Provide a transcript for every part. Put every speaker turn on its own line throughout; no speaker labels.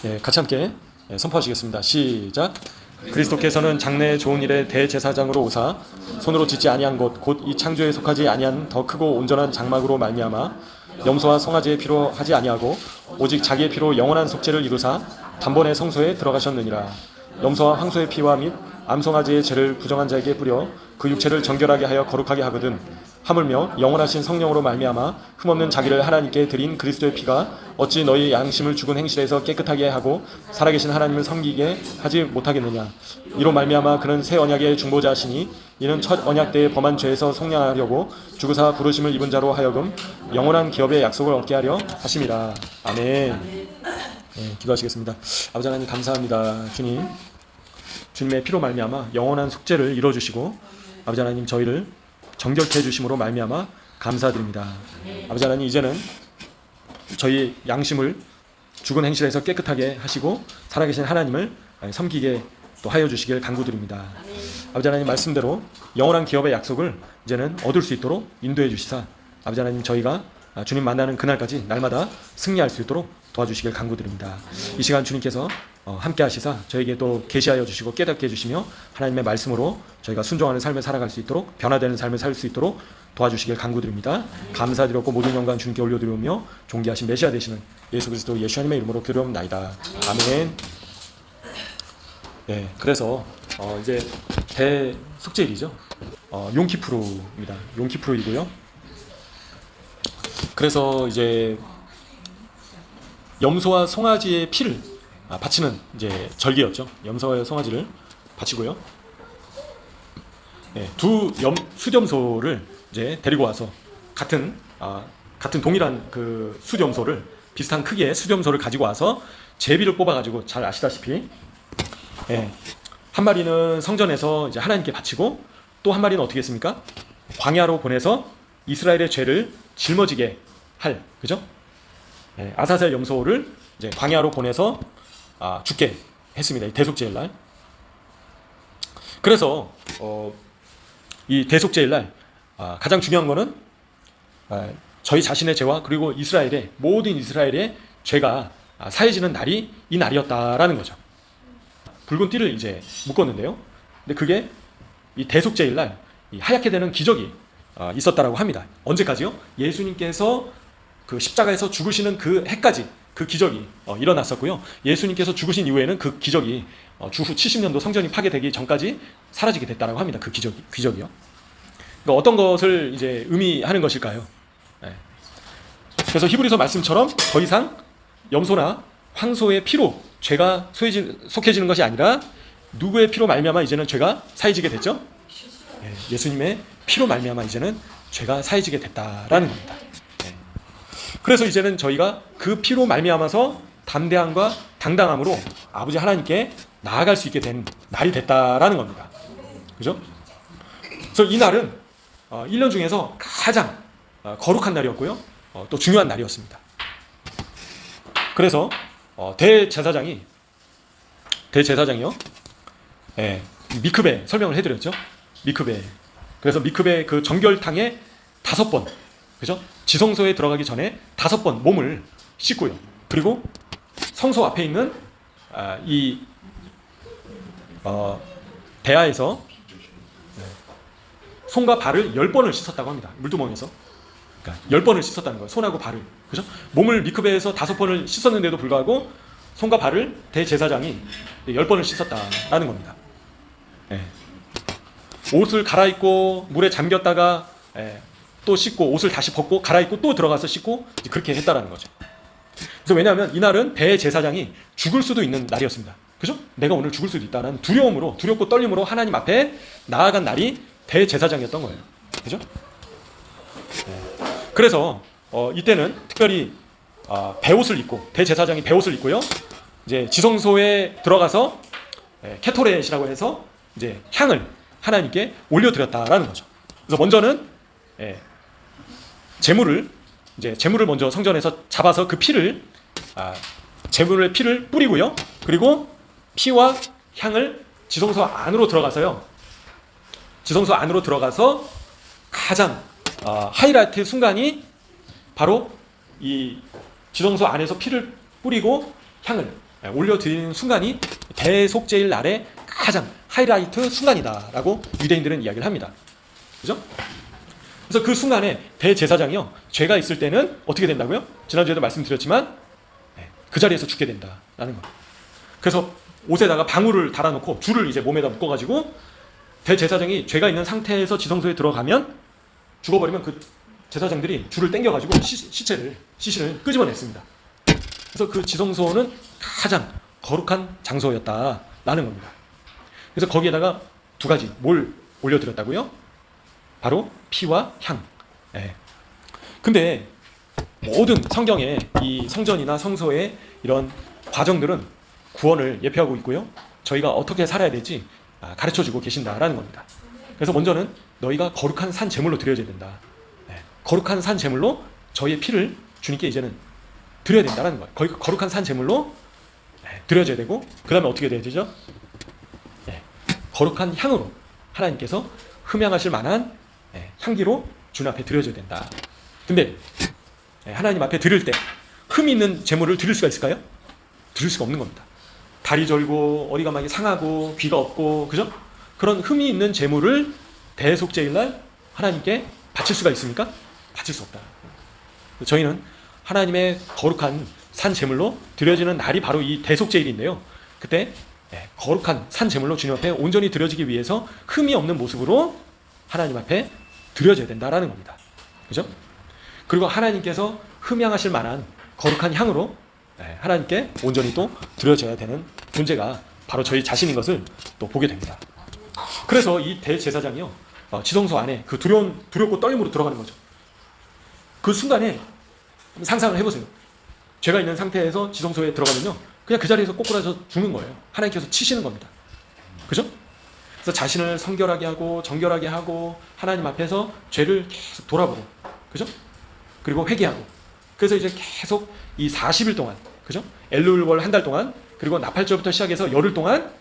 예, 같이 함께 선포하시겠습니다. 시작. 그리스도께서는 장래의 좋은 일에 대제사장으로 오사 손으로 짓지 아니한 것 곧 이 창조에 속하지 아니한 더 크고 온전한 장막으로 말미암아 염소와 송아지의 피로 하지 아니하고 오직 자기의 피로 영원한 속죄를 이루사 단번에 성소에 들어가셨느니라. 염소와 황소의 피와 및 암송아지의 죄를 부정한 자에게 뿌려 그 육체를 정결하게 하여 거룩하게 하거든 하물며 영원하신 성령으로 말미암아 흠없는 자기를 하나님께 드린 그리스도의 피가 어찌 너희 양심을 죽은 행실에서 깨끗하게 하고 살아계신 하나님을 섬기게 하지 못하겠느냐. 이로 말미암아 그는 새 언약의 중보자시니 이는 첫 언약 때의 범한 죄에서 속량하려고 죽으사 부르심을 입은 자로 하여금 영원한 기업의 약속을 얻게 하려 하심이라. 아멘. 네, 기도하시겠습니다. 아버지 하나님 감사합니다. 주님의 피로 말미암아 영원한 속죄를 이뤄주시고 아버지 하나님 저희를 정결케 해주심으로 말미암아 감사드립니다. 아버지 하나님 이제는 저희 양심을 죽은 행실에서 깨끗하게 하시고 살아계신 하나님을 섬기게 또 하여 주시길 간구드립니다. 아버지 하나님 말씀대로 영원한 기업의 약속을 이제는 얻을 수 있도록 인도해 주시사 아버지 하나님 저희가 주님 만나는 그날까지 날마다 승리할 수 있도록 도와주시길 간구드립니다. 이 시간 주님께서 함께 하시사 저에게 또 계시하여 주시고 깨닫게 해주시며 하나님의 말씀으로 저희가 순종하는 삶을 살아갈 수 있도록 변화되는 삶을 살 수 있도록 도와주시길 간구드립니다. 감사드렸고 모든 영광 주님께 올려드리며 존귀하신 메시아 되시는 예수 그리스도 예수님의 이름으로 기도합나이다. 아멘. 네, 그래서 이제 대속죄일이죠. 용키푸르입니다. 용키푸르이고요. 그래서 이제 염소와 송아지의 피를 바치는 이제 절기였죠. 염소와 송아지를 바치고요. 네, 두 숫염소를 이제 데리고 와서 같은 동일한 그 숫염소를 비슷한 크기의 숫염소를 가지고 와서 제비를 뽑아가지고 잘 아시다시피 한 마리는 성전에서 이제 하나님께 바치고 또 한 마리는 어떻게 했습니까? 광야로 보내서 이스라엘의 죄를 짊어지게 할 그죠? 아사셀 염소를 이제 광야로 보내서 죽게 했습니다. 이 대속죄일 날. 그래서 이 대속죄일 날 가장 중요한 거는 저희 자신의 죄와 그리고 모든 이스라엘의 죄가 사해지는 날이 이 날이었다라는 거죠. 붉은 띠를 이제 묶었는데요. 근데 그게 이 대속죄일 날 하얗게 되는 기적이 있었다라고 합니다. 언제까지요? 예수님께서 그 십자가에서 죽으시는 그 해까지 그 기적이 일어났었고요. 예수님께서 죽으신 이후에는 그 기적이 주후 70년도 성전이 파괴되기 전까지 사라지게 됐다라고 합니다. 그 기적이요. 그러니까 어떤 것을 이제 의미하는 것일까요? 그래서 히브리서 말씀처럼 더 이상 염소나 황소의 피로 죄가 속해지는 것이 아니라 누구의 피로 말미암아 이제는 죄가 사해지게 됐죠? 예수님의 피로 말미암아 이제는 죄가 사해지게 됐다라는 겁니다. 그래서 이제는 저희가 그 피로 말미암아서 담대함과 당당함으로 아버지 하나님께 나아갈 수 있게 된 날이 됐다라는 겁니다. 그죠? 그래서 이 날은 1년 중에서 가장 거룩한 날이었고요. 또 중요한 날이었습니다. 그래서 대제사장이요. 미크베 설명을 해드렸죠. 미크베. 그래서 미크베 그 정결탕에 5번, 그죠? 지성소에 들어가기 전에 5번 몸을 씻고요. 그리고 성소 앞에 있는 이 대야에서 손과 발을 10번을 씻었다고 합니다. 물두멍에서. 그러니까 10번을 씻었다는 거예요. 손하고 발을. 그죠? 몸을 미크베에서 5번을 씻었는데도 불구하고 손과 발을 대제사장이 10번을 씻었다라는 겁니다. 옷을 갈아입고 물에 잠겼다가 또 씻고 옷을 다시 벗고 갈아입고 또 들어가서 씻고 그렇게 했다라는 거죠. 그래서 왜냐하면 이날은 대제사장이 죽을 수도 있는 날이었습니다. 그죠? 내가 오늘 죽을 수도 있다라는 두렵고 떨림으로 하나님 앞에 나아간 날이 대제사장이었던 거예요. 그죠? 그래서 이때는 특별히 베옷을 입고 대제사장이 베옷을 입고요. 이제 지성소에 들어가서 케토렛이라고 해서 이제 향을 하나님께 올려드렸다라는 거죠. 그래서 먼저는 제물을 먼저 성전에서 잡아서 그 피를 제물의 피를 뿌리고요. 그리고 피와 향을 지성소 안으로 들어가서 가장 하이라이트 순간이 바로 이 지성소 안에서 피를 뿌리고 향을 올려드리는 순간이 대속죄일 날의 가장 하이라이트 순간이다라고 유대인들은 이야기를 합니다. 그죠? 그래서 그 순간에 대제사장이요, 죄가 있을 때는 어떻게 된다고요? 지난주에도 말씀드렸지만 그 자리에서 죽게 된다라는 거예요. 그래서 옷에다가 방울을 달아놓고 줄을 이제 몸에다 묶어가지고 대제사장이 죄가 있는 상태에서 지성소에 들어가면 죽어버리면 그 제사장들이 줄을 당겨가지고 시신을 끄집어냈습니다. 그래서 그 지성소는 가장 거룩한 장소였다라는 겁니다. 그래서 거기에다가 두 가지 뭘 올려드렸다고요? 바로 피와 향. 근데 모든 성경에 이 성전이나 성소의 이런 과정들은 구원을 예표하고 있고요, 저희가 어떻게 살아야 될지 가르쳐주고 계신다라는 겁니다. 그래서 먼저는 너희가 거룩한 산 제물로 드려야 된다. 거룩한 산 제물로 저희의 피를 주님께 이제는 드려야 된다는 거예요. 거룩한 산 제물로 드려져야 되고, 그 다음에 어떻게 돼야 되죠? 거룩한 향으로 하나님께서 흠양하실 만한 향기로 주님 앞에 드려져야 된다. 근데 하나님 앞에 드릴 때 흠이 있는 제물을 드릴 수가 있을까요? 드릴 수가 없는 겁니다. 다리 절고 어디가 막 상하고 귀가 없고, 그죠? 그런 흠이 있는 제물을 대속죄일날 하나님께 바칠 수가 있습니까? 바칠 수 없다. 저희는 하나님의 거룩한 산 제물로 드려지는 날이 바로 이 대속죄일인데요, 그때 거룩한 산 제물로 주님 앞에 온전히 드려지기 위해서 흠이 없는 모습으로 하나님 앞에 드려져야 된다라는 겁니다. 그죠? 그리고 하나님께서 흠양하실 만한 거룩한 향으로 하나님께 온전히 또 드려져야 되는 존재가 바로 저희 자신인 것을 또 보게 됩니다. 그래서 이 대제사장이요, 지성소 안에 그 두렵고 떨림으로 들어가는 거죠. 그 순간에 상상을 해보세요. 죄가 있는 상태에서 지성소에 들어가면요, 그냥 그 자리에서 꼬꾸라져 죽는 거예요. 하나님께서 치시는 겁니다. 그죠? 그래서 자신을 성결하게 하고 정결하게 하고 하나님 앞에서 죄를 계속 돌아보고, 그죠? 그리고 회개하고, 그래서 이제 계속 이 40일 동안, 그죠? 엘룰월 한 달 동안, 그리고 나팔절부터 시작해서 열흘 동안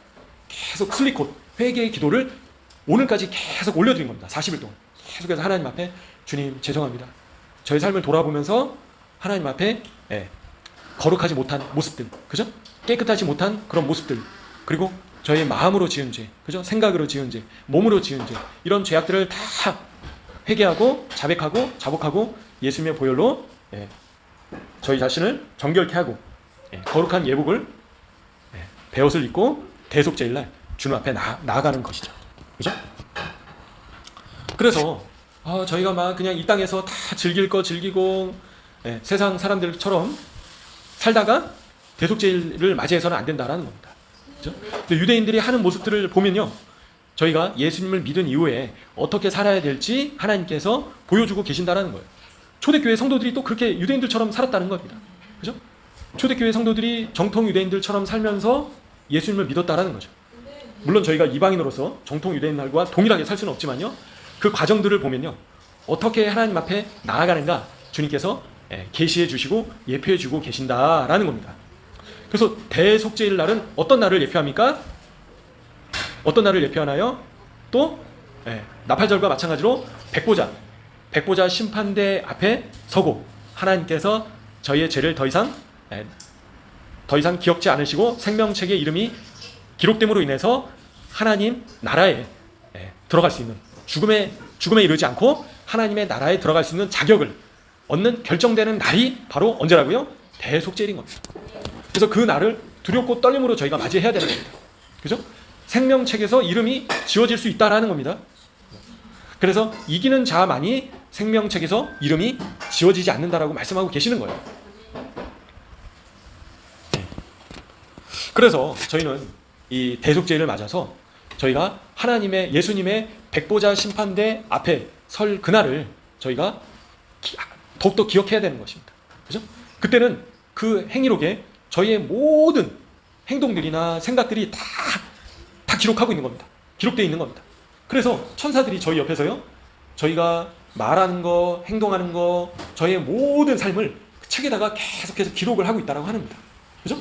계속 슬리콧 회개의 기도를 오늘까지 계속 올려드린 겁니다. 40일 동안 계속해서 하나님 앞에 주님 죄송합니다. 저희 삶을 돌아보면서 하나님 앞에 거룩하지 못한 모습들, 그죠? 깨끗하지 못한 그런 모습들, 그리고 저의 마음으로 지은 죄, 그죠? 생각으로 지은 죄, 몸으로 지은 죄, 이런 죄악들을 다 회개하고 자백하고 자복하고 예수님의 보혈로 저희 자신을 정결케 하고 거룩한 예복을 베옷을 입고 대속죄일날 주님 앞에 나아가는 것이죠. 그죠? 그래서 저희가 막 그냥 이 땅에서 다 즐길 거 즐기고 세상 사람들처럼 살다가 대속죄일을 맞이해서는 안 된다라는 겁니다. 그죠? 근데 유대인들이 하는 모습들을 보면요, 저희가 예수님을 믿은 이후에 어떻게 살아야 될지 하나님께서 보여주고 계신다라는 거예요. 초대교회 성도들이 또 그렇게 유대인들처럼 살았다는 겁니다. 그죠? 초대교회 성도들이 정통 유대인들처럼 살면서 예수님을 믿었다라는 거죠. 물론 저희가 이방인으로서 정통 유대인들과 동일하게 살 수는 없지만요, 그 과정들을 보면요, 어떻게 하나님 앞에 나아가는가 주님께서 계시해 주시고 예표해 주고 계신다라는 겁니다. 그래서 대속죄일 날은 어떤 날을 예표합니까? 어떤 날을 예표하나요? 또 나팔절과 마찬가지로 백보자 심판대 앞에 서고 하나님께서 저희의 죄를 더 이상 기억지 않으시고 생명책에 이름이 기록됨으로 인해서 하나님 나라에 들어갈 수 있는, 죽음에 이르지 않고 하나님의 나라에 들어갈 수 있는 자격을 얻는 결정되는 날이 바로 언제라고요? 대속죄일인 겁니다. 그래서 그 날을 두렵고 떨림으로 저희가 맞이해야 되는 겁니다. 그죠? 생명책에서 이름이 지워질 수 있다라는 겁니다. 그래서 이기는 자만이 생명책에서 이름이 지워지지 않는다라고 말씀하고 계시는 거예요. 그래서 저희는 이 대속죄일을 맞아서 저희가 예수님의 백보자 심판대 앞에 설 그날을 저희가 더욱더 기억해야 되는 것입니다. 그죠? 그때는 그 행위록에 저희의 모든 행동들이나 생각들이 다 기록하고 있는 겁니다. 기록되어 있는 겁니다. 그래서 천사들이 저희 옆에서요, 저희가 말하는 거, 행동하는 거, 저희의 모든 삶을 그 책에다가 계속해서 기록을 하고 있다고 합니다. 그죠?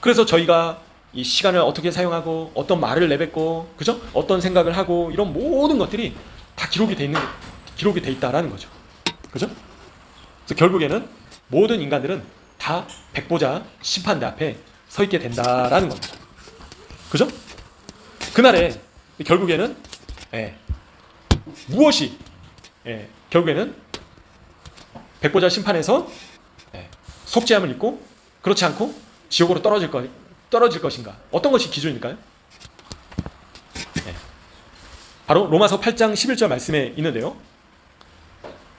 그래서 저희가 이 시간을 어떻게 사용하고 어떤 말을 내뱉고, 그죠? 어떤 생각을 하고, 이런 모든 것들이 다 기록이 돼 있다라는 거죠. 그죠? 그래서 결국에는 모든 인간들은 다 백보자 심판대 앞에 서 있게 된다라는 겁니다. 그죠? 그날에 결국에는 무엇이 결국에는 백보자 심판에서 속죄함을 입고 그렇지 않고 지옥으로 떨어질 것인가? 어떤 것이 기준일까요? 바로 로마서 8장 11절 말씀에 있는데요.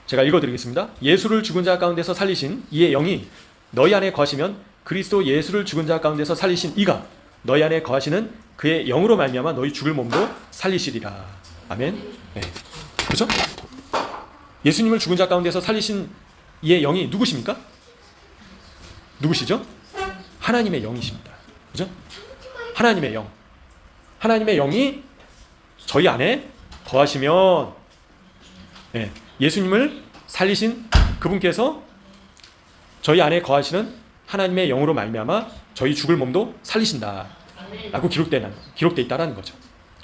제가 읽어드리겠습니다. 예수를 죽은 자 가운데서 살리신 이의 영이 너희 안에 거하시면 그리스도 예수를 죽은 자 가운데서 살리신 이가 너희 안에 거하시는 그의 영으로 말미암아 너희 죽을 몸도 살리시리라. 아멘. 그렇죠? 예수님을 죽은 자 가운데서 살리신 이의 영이 누구십니까? 누구시죠? 하나님의 영이십니다. 그죠? 하나님의 영. 하나님의 영이 저희 안에 거하시면 예수님을 살리신 그분께서 저희 안에 거하시는 하나님의 영으로 말미암아 저희 죽을 몸도 살리신다 라고 기록되어 있다는 거죠.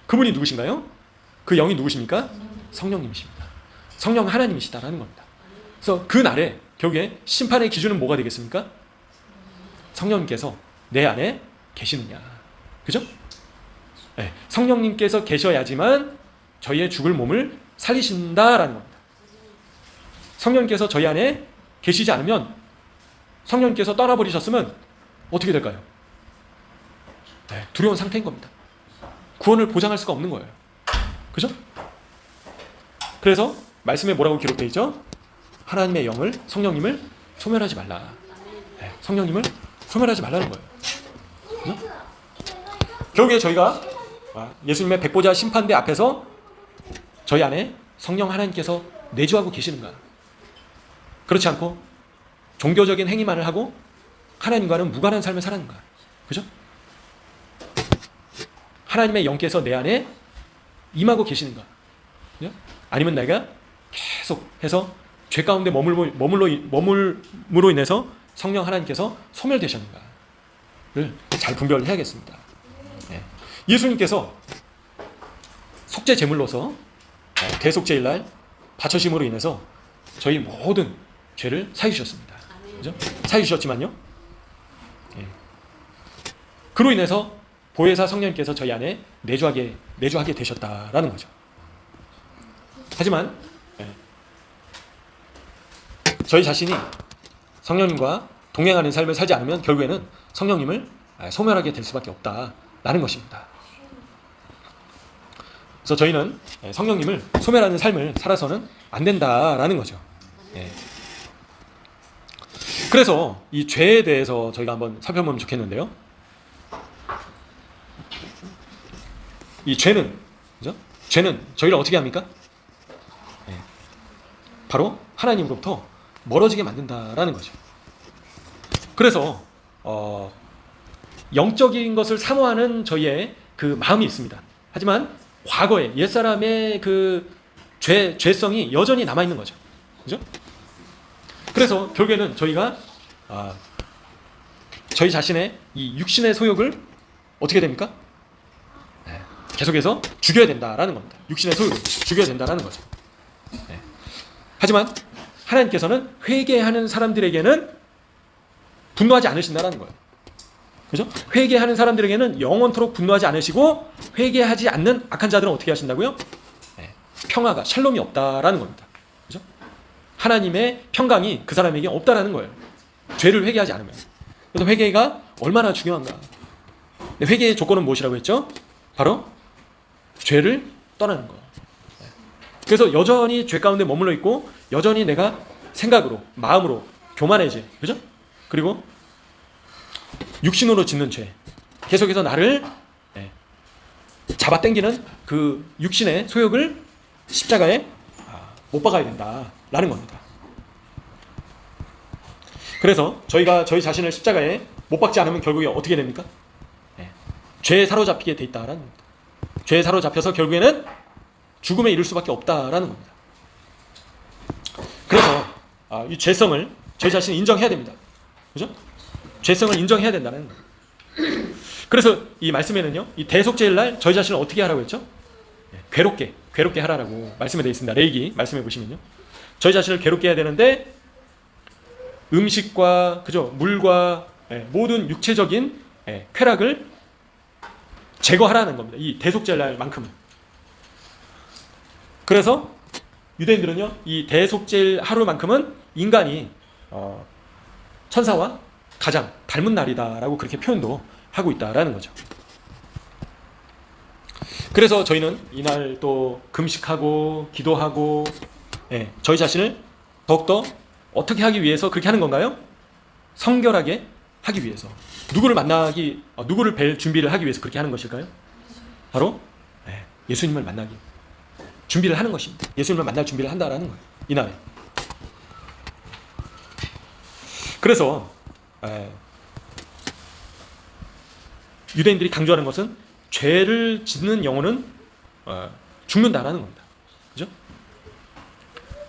그분이 누구신가요? 그 영이 누구십니까? 성령님이십니다. 성령 하나님이시다라는 겁니다. 그래서 그 날에 결국에 심판의 기준은 뭐가 되겠습니까? 성령님께서 내 안에 계시느냐. 그죠? 성령님께서 계셔야지만 저희의 죽을 몸을 살리신다라는 겁니다. 성령님께서 저희 안에 계시지 않으면, 성령님께서 떠나버리셨으면 어떻게 될까요? 두려운 상태인 겁니다. 구원을 보장할 수가 없는 거예요. 그죠? 그래서 말씀에 뭐라고 기록되어 있죠? 하나님의 영을, 성령님을 소멸하지 말라. 성령님을 소멸하지 말라는 거예요. 그죠? 결국에 저희가 예수님의 백보자 심판대 앞에서 저희 안에 성령 하나님께서 내주하고 계시는가? 그렇지 않고 종교적인 행위만을 하고 하나님과는 무관한 삶을 살았는가? 그죠? 하나님의 영께서 내 안에 임하고 계시는가? 그죠? 아니면 내가 계속해서 죄 가운데 머물므로 인해서 성령 하나님께서 소멸되셨는가를 잘 분별을 해야겠습니다. 예수님께서 속죄 제물로서 대속죄일 날 바쳐심으로 인해서 저희 모든 죄를 사유셨습니다. 그죠? 사유셨지만요. 그로 인해서 보혜사 성령님께서 저희 안에 내주하게 되셨다라는 거죠. 하지만 저희 자신이 성령님과 동행하는 삶을 살지 않으면 결국에는 성령님을 소멸하게 될 수밖에 없다라는 것입니다. 그래서 저희는 성령님을 소멸하는 삶을 살아서는 안 된다라는 거죠. 그래서 이 죄에 대해서 저희가 한번 살펴보면 좋겠는데요. 이 죄는, 그죠? 죄는 저희를 어떻게 합니까? 바로 하나님으로부터 멀어지게 만든다라는 거죠. 그래서 영적인 것을 사모하는 저희의 그 마음이 있습니다. 하지만 과거에 옛사람의 그 죄성이 여전히 남아있는 거죠. 그죠? 그래서 결국에는 저희가 저희 자신의 이 육신의 소욕을 어떻게 됩니까? 계속해서 죽여야 된다라는 겁니다. 육신의 소욕을 죽여야 된다라는 거죠. 하지만 하나님께서는 회개하는 사람들에게는 분노하지 않으신다라는 거예요. 그죠? 회개하는 사람들에게는 영원토록 분노하지 않으시고 회개하지 않는 악한 자들은 어떻게 하신다고요? 평화가 샬롬이 없다라는 겁니다. 그죠? 하나님의 평강이 그 사람에게 없다라는 거예요. 죄를 회개하지 않으면. 그래서 회개가 얼마나 중요한가? 회개의 조건은 무엇이라고 했죠? 바로 죄를 떠나는 거. 그래서 여전히 죄 가운데 머물러 있고 여전히 내가 생각으로, 마음으로 교만해지, 그죠? 그리고 육신으로 짓는 죄, 계속해서 나를 잡아당기는 그 육신의 소욕을 십자가에 못 박아야 된다라는 겁니다. 그래서 저희가 저희 자신을 십자가에 못 박지 않으면 결국에 어떻게 됩니까? 죄에 사로잡히게 돼 있다라는 겁니다. 죄에 사로잡혀서 결국에는 죽음에 이를 수밖에 없다라는 겁니다. 그래서 이 죄성을 저희 자신이 인정해야 됩니다. 그죠? 죄성을 인정해야 된다는 거예요. 그래서 이 말씀에는요, 이 대속죄일 날 저희 자신을 어떻게 하라고 했죠? 괴롭게 하라고 말씀에 되어 있습니다. 레위기 말씀해 보시면요, 저희 자신을 괴롭게 해야 되는데 음식과 그죠? 물과 모든 육체적인 쾌락을 제거하라는 겁니다. 이 대속죄날만큼은. 그래서 유대인들은요, 이 대속죄 하루만큼은 인간이 천사와 가장 닮은 날이다라고 그렇게 표현도 하고 있다라는 거죠. 그래서 저희는 이날 또 금식하고 기도하고 저희 자신을 더욱더 어떻게 하기 위해서 그렇게 하는 건가요? 성결하게 하기 위해서. 누구를 뵐 준비를 하기 위해서 그렇게 하는 것일까요? 바로 예수님을 만나기 준비를 하는 것입니다. 예수님을 만날 준비를 한다라는 거예요. 이날에. 그래서 유대인들이 강조하는 것은 죄를 짓는 영혼은 죽는다라는 겁니다. 그죠?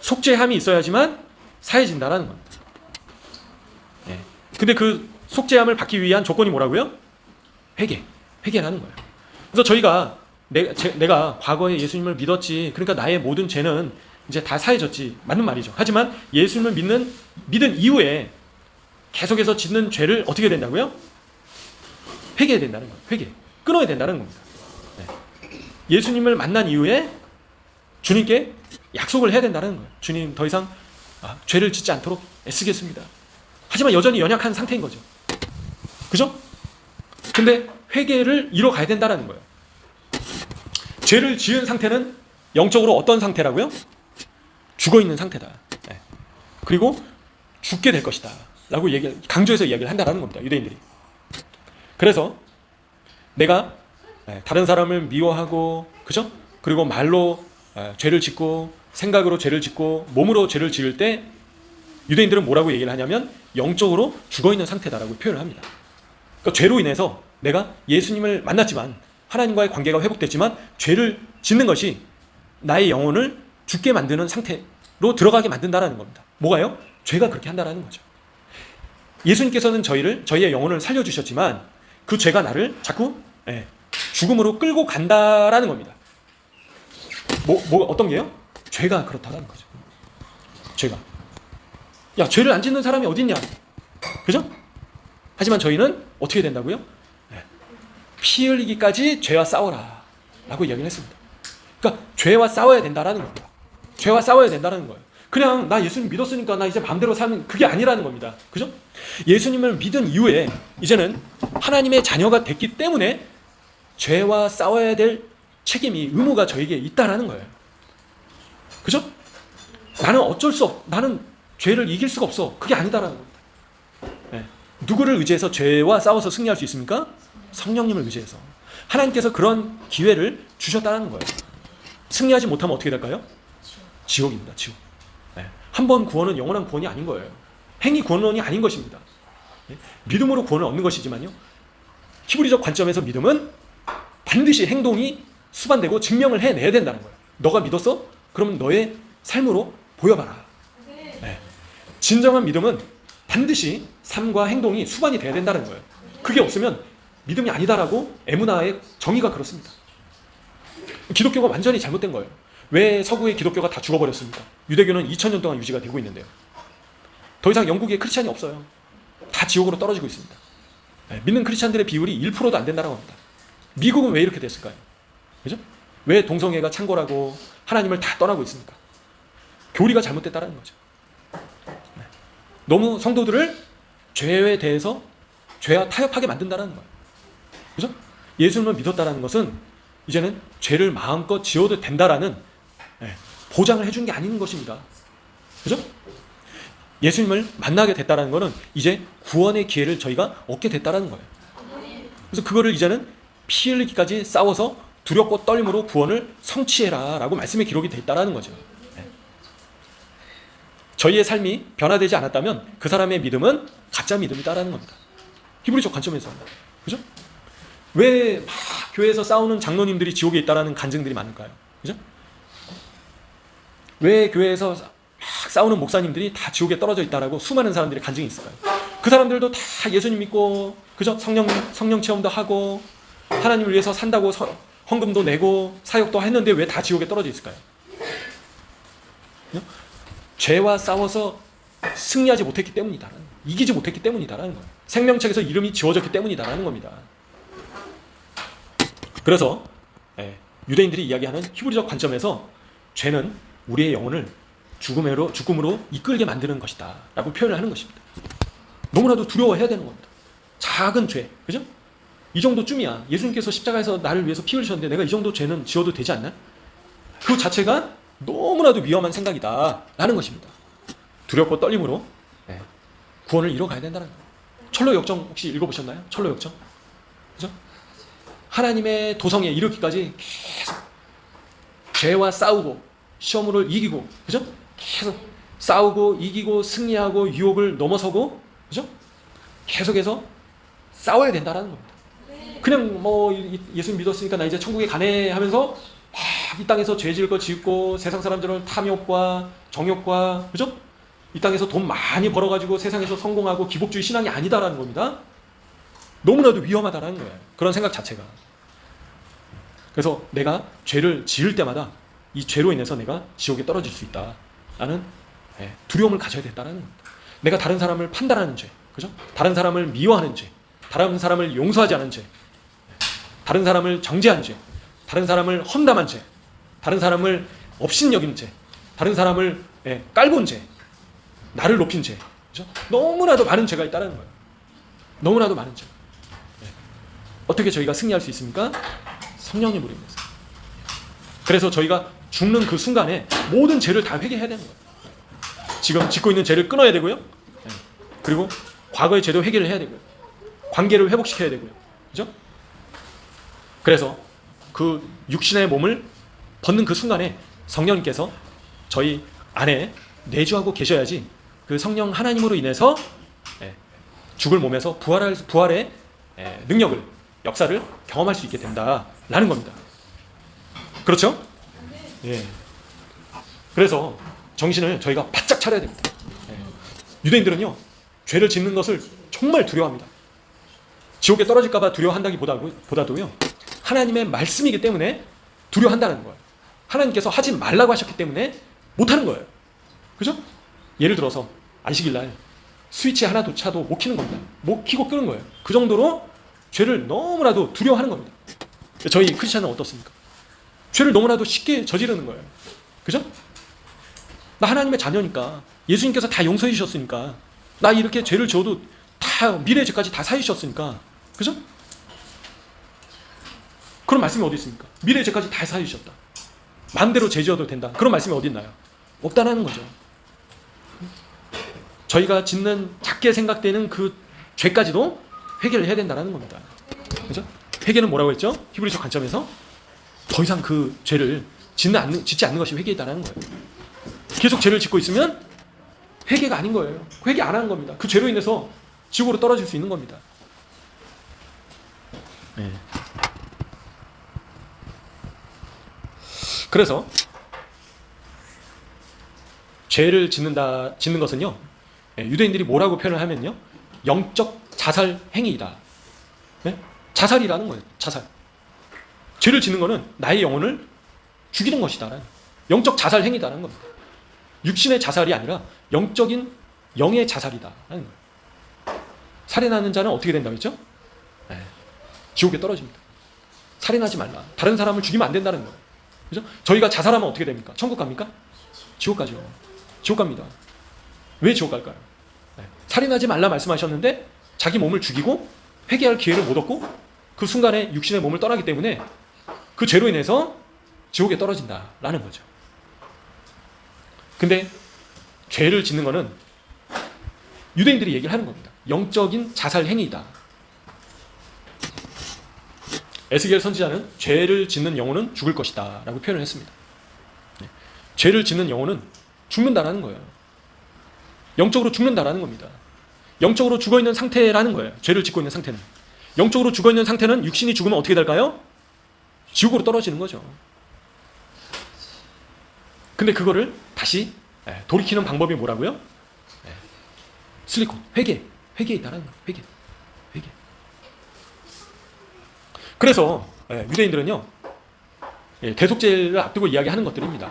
속죄함이 있어야지만 사해진다라는 겁니다. 근데 그 속죄함을 받기 위한 조건이 뭐라고요? 회개라는 거예요. 그래서 저희가 내가 과거에 예수님을 믿었지, 그러니까 나의 모든 죄는 이제 다 사해졌지, 맞는 말이죠. 하지만 예수님을 믿은 이후에 계속해서 짓는 죄를 어떻게 된다고요? 회개해야 된다는 거예요. 끊어야 된다는 겁니다. 예수님을 만난 이후에 주님께 약속을 해야 된다는 거예요. 주님, 더 이상 죄를 짓지 않도록 애쓰겠습니다. 하지만 여전히 연약한 상태인 거죠. 그죠? 근데 회개를 이뤄가야 된다는 거예요. 죄를 지은 상태는 영적으로 어떤 상태라고요? 죽어있는 상태다. 그리고 죽게 될 것이다 라고 강조해서 이야기를 한다는 겁니다. 유대인들이. 그래서 내가 다른 사람을 미워하고, 그죠? 그리고 말로 죄를 짓고, 생각으로 죄를 짓고, 몸으로 죄를 지을 때 유대인들은 뭐라고 얘기를 하냐면 영적으로 죽어있는 상태다라고 표현을 합니다. 그러니까 죄로 인해서 내가 예수님을 만났지만, 하나님과의 관계가 회복됐지만 죄를 짓는 것이 나의 영혼을 죽게 만드는 상태로 들어가게 만든다는 겁니다. 뭐가요? 죄가 그렇게 한다는 거죠. 예수님께서는 저희의 영혼을 살려주셨지만 그 죄가 나를 자꾸 죽음으로 끌고 간다라는 겁니다. 어떤 게요? 죄가 그렇다는 거죠. 죄가. 야, 죄를 안 짓는 사람이 어딨냐? 그죠? 하지만 저희는 어떻게 된다고요? 피 흘리기까지 죄와 싸워라 라고 이야기를 했습니다. 그러니까 죄와 싸워야 된다라는 겁니다. 죄와 싸워야 된다는 거예요. 그냥 나 예수님 믿었으니까 나 이제 마음대로 사는, 그게 아니라는 겁니다. 그죠? 예수님을 믿은 이후에 이제는 하나님의 자녀가 됐기 때문에 죄와 싸워야 될 책임이, 의무가 저에게 있다라는 거예요. 그죠? 나는 죄를 이길 수가 없어. 그게 아니다라는 겁니다. 누구를 의지해서 죄와 싸워서 승리할 수 있습니까? 성령님을 의지해서. 하나님께서 그런 기회를 주셨다는 거예요. 승리하지 못하면 어떻게 될까요? 지옥입니다. 지옥. 한 번 구원은 영원한 구원이 아닌 거예요. 행위 구원론이 아닌 것입니다. 믿음으로 구원을 얻는 것이지만요, 히브리적 관점에서 믿음은 반드시 행동이 수반되고 증명을 해내야 된다는 거예요. 너가 믿었어? 그럼 너의 삶으로 보여봐라. 진정한 믿음은 반드시 삶과 행동이 수반이 돼야 된다는 거예요. 그게 없으면 믿음이 아니다라고 에무나의 정의가 그렇습니다. 기독교가 완전히 잘못된 거예요. 왜 서구의 기독교가 다 죽어버렸습니까? 유대교는 2000년 동안 유지가 되고 있는데요. 더 이상 영국에 크리스찬이 없어요. 다 지옥으로 떨어지고 있습니다. 믿는 크리스찬들의 비율이 1%도 안 된다고 합니다. 미국은 왜 이렇게 됐을까요? 그죠? 왜 동성애가 창궐하고 하나님을 다 떠나고 있습니까? 교리가 잘못됐다는 거죠. 너무 성도들을 죄에 대해서 죄와 타협하게 만든다는 거예요. 그죠? 예수님을 믿었다는 것은 이제는 죄를 마음껏 지어도 된다라는 보장을 해준 게 아닌 것입니다. 그죠? 예수님을 만나게 됐다는 것은 이제 구원의 기회를 저희가 얻게 됐다는 거예요. 그래서 그거를 이제는 피 흘리기까지 싸워서 두렵고 떨림으로 구원을 성취해라 라고 말씀에 기록이 돼 있다는 거죠. 저희의 삶이 변화되지 않았다면 그 사람의 믿음은 가짜 믿음이다라는 겁니다. 히브리적 관점에서. 그죠? 왜 막 교회에서 싸우는 장로님들이 지옥에 있다라는 간증들이 많을까요? 그죠? 왜 교회에서 막 싸우는 목사님들이 다 지옥에 떨어져 있다라고 수많은 사람들이 간증이 있을까요? 그 사람들도 다 예수님 믿고, 그죠? 성령 체험도 하고 하나님을 위해서 산다고 헌금도 내고 사역도 했는데 왜 다 지옥에 떨어져 있을까요? 그죠? 죄와 싸워서 승리하지 못했기 때문이다. 이기지 못했기 때문이다라는 거예요. 생명책에서 이름이 지워졌기 때문이다라는 겁니다. 그래서 유대인들이 이야기하는 히브리적 관점에서 죄는 우리의 영혼을 죽음으로 이끌게 만드는 것이다 라고 표현을 하는 것입니다. 너무나도 두려워해야 되는 겁니다. 작은 죄, 그죠? 이 정도쯤이야. 예수님께서 십자가에서 나를 위해서 피 흘리셨는데 내가 이 정도 죄는 지어도 되지 않나? 그 자체가 너무나도 위험한 생각이다 라는 것입니다. 두렵고 떨림으로 구원을 이뤄가야 된다는 거예요. 철로 역정 혹시 읽어보셨나요? 철로 역정? 그죠? 하나님의 도성에 이르기까지 계속 죄와 싸우고 시험을 이기고, 그죠? 계속 싸우고 이기고 승리하고 유혹을 넘어서고, 그죠? 계속해서 싸워야 된다라는 겁니다. 그냥 뭐 예수 믿었으니까 나 이제 천국에 가네 하면서 막 이 땅에서 죄 지을 거 짓고 세상 사람들을 탐욕과 정욕과, 그죠? 이 땅에서 돈 많이 벌어가지고 세상에서 성공하고 기복주의 신앙이 아니다라는 겁니다. 너무나도 위험하다라는 거예요. 그런 생각 자체가. 그래서 내가 죄를 지을 때마다 이 죄로 인해서 내가 지옥에 떨어질 수 있다라는 두려움을 가져야 된다는 겁니다. 내가 다른 사람을 판단하는 죄, 그죠? 다른 사람을 미워하는 죄, 다른 사람을 용서하지 않은 죄, 다른 사람을 정죄한 죄, 다른 사람을 험담한 죄, 다른 사람을 업신여긴 죄, 다른 사람을 깔본 죄, 나를 높인 죄, 그죠? 너무나도 많은 죄가 있다는 거예요. 너무나도 많은 죄. 어떻게 저희가 승리할 수 있습니까? 성령님으로 인해서. 그래서 저희가 죽는 그 순간에 모든 죄를 다 회개해야 되는 거예요. 지금 짓고 있는 죄를 끊어야 되고요. 그리고 과거의 죄도 회개를 해야 되고요. 관계를 회복시켜야 되고요. 그죠? 그래서 그 육신의 몸을 벗는 그 순간에 성령님께서 저희 안에 내주하고 계셔야지 그 성령 하나님으로 인해서 죽을 몸에서 부활의 능력을, 역사를 경험할 수 있게 된다라는 겁니다. 그렇죠? 예. 그래서 정신을 저희가 바짝 차려야 됩니다. 유대인들은요, 죄를 짓는 것을 정말 두려워합니다. 지옥에 떨어질까 봐 두려워한다기보다도요, 하나님의 말씀이기 때문에 두려워한다는 거예요. 하나님께서 하지 말라고 하셨기 때문에 못하는 거예요. 그죠? 예를 들어서 안식일날 스위치 하나조차도 못 켜는 겁니다. 못 켜고 끄는 거예요. 그 정도로 죄를 너무나도 두려워하는 겁니다. 저희 크리스찬은 어떻습니까? 죄를 너무나도 쉽게 저지르는 거예요. 그죠? 나 하나님의 자녀니까, 예수님께서 다 용서해 주셨으니까, 나 이렇게 죄를 지어도 다 미래의 죄까지 다 사해 주셨으니까, 그죠? 그런 말씀이 어디 있습니까? 미래의 죄까지 다 사해 주셨다. 마음대로 죄 지어도 된다. 그런 말씀이 어디 있나요? 없다라는 거죠. 저희가 짓는 작게 생각되는 그 죄까지도 회개를 해야 된다는 겁니다. 그죠? 회개는 뭐라고 했죠? 히브리적 관점에서 더 이상 그 죄를 짓지 않는 것이 회개이다라는 거예요. 계속 죄를 짓고 있으면 회개가 아닌 거예요. 회개 안 하는 겁니다. 그 죄로 인해서 지옥으로 떨어질 수 있는 겁니다. 네. 그래서 죄를 짓는 것은요, 유대인들이 뭐라고 표현을 하면요, 영적 자살 행위이다. 네? 자살이라는 거예요. 자살. 죄를 짓는 것은 나의 영혼을 죽이는 것이다. 영적 자살 행위다라는 겁니다. 육신의 자살이 아니라 영적인 영의 자살이다라는 거예요. 살인하는 자는 어떻게 된다고 했죠? 지옥에 떨어집니다. 살인하지 말라. 다른 사람을 죽이면 안 된다는 거예요. 그죠? 저희가 자살하면 어떻게 됩니까? 천국 갑니까? 지옥 가죠. 지옥 갑니다. 왜 지옥 갈까요? 살인하지 말라 말씀하셨는데 자기 몸을 죽이고 회개할 기회를 못 얻고 그 순간에 육신의 몸을 떠나기 때문에 그 죄로 인해서 지옥에 떨어진다라는 거죠. 근데 죄를 짓는 거는 유대인들이 얘기를 하는 겁니다. 영적인 자살 행위이다. 에스겔 선지자는 죄를 짓는 영혼은 죽을 것이다 라고 표현을 했습니다. 죄를 짓는 영혼은 죽는다라는 거예요. 영적으로 죽는다라는 겁니다. 영적으로 죽어있는 상태라는 거예요. 죄를 짓고 있는 상태는. 영적으로 죽어있는 상태는 육신이 죽으면 어떻게 될까요? 지옥으로 떨어지는 거죠. 근데 그거를 다시 돌이키는 방법이 뭐라고요? 슬리콘, 회개에 있다는 거예요. 회개. 그래서 유대인들은요, 대속죄를 앞두고 이야기하는 것들입니다.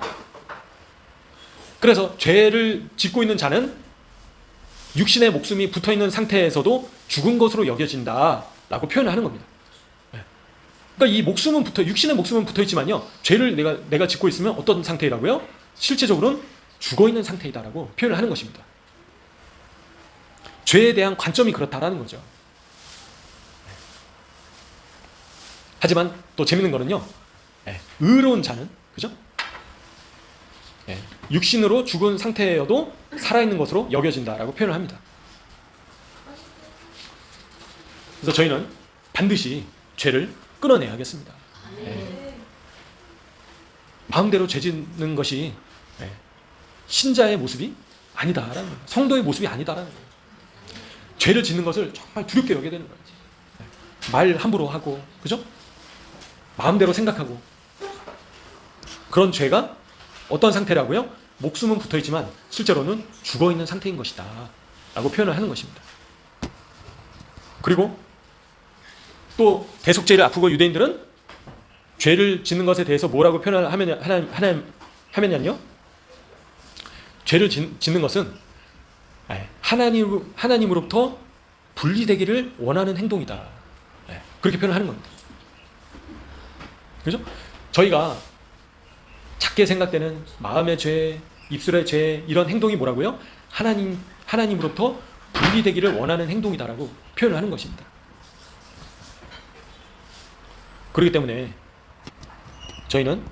그래서 죄를 짓고 있는 자는 육신의 목숨이 붙어있는 상태에서도 죽은 것으로 여겨진다라고 표현을 하는 겁니다. 그러니까 이 목숨은 육신의 목숨은 붙어있지만요, 죄를 내가 짓고 있으면 어떤 상태라고요? 실제적으로는 죽어있는 상태이다라고 표현을 하는 것입니다. 죄에 대한 관점이 그렇다라는 거죠. 하지만 또 재밌는 거는요, 의로운 자는, 그죠? 육신으로 죽은 상태여도 살아있는 것으로 여겨진다라고 표현을 합니다. 그래서 저희는 반드시 죄를 끊어내야겠습니다. 마음대로 죄 짓는 것이 신자의 모습이 아니다라는 거예요. 성도의 모습이 아니다라는 거예요. 죄를 짓는 것을 정말 두렵게 여겨야 되는 거예요. 말 함부로 하고, 그죠? 마음대로 생각하고. 그런 죄가 어떤 상태라고요? 목숨은 붙어있지만 실제로는 죽어있는 상태인 것이다 라고 표현을 하는 것입니다. 그리고 또 대속죄를 앞두고 유대인들은 죄를 짓는 것에 대해서 뭐라고 표현을 하면요, 죄를 짓는 것은 하나님으로부터 분리되기를 원하는 행동이다, 그렇게 표현을 하는 겁니다. 그죠? 저희가 작게 생각되는 마음의 죄, 입술의 죄, 이런 행동이 뭐라고요? 하나님으로부터 분리되기를 원하는 행동이다라고 표현을 하는 것입니다. 그렇기 때문에 저희는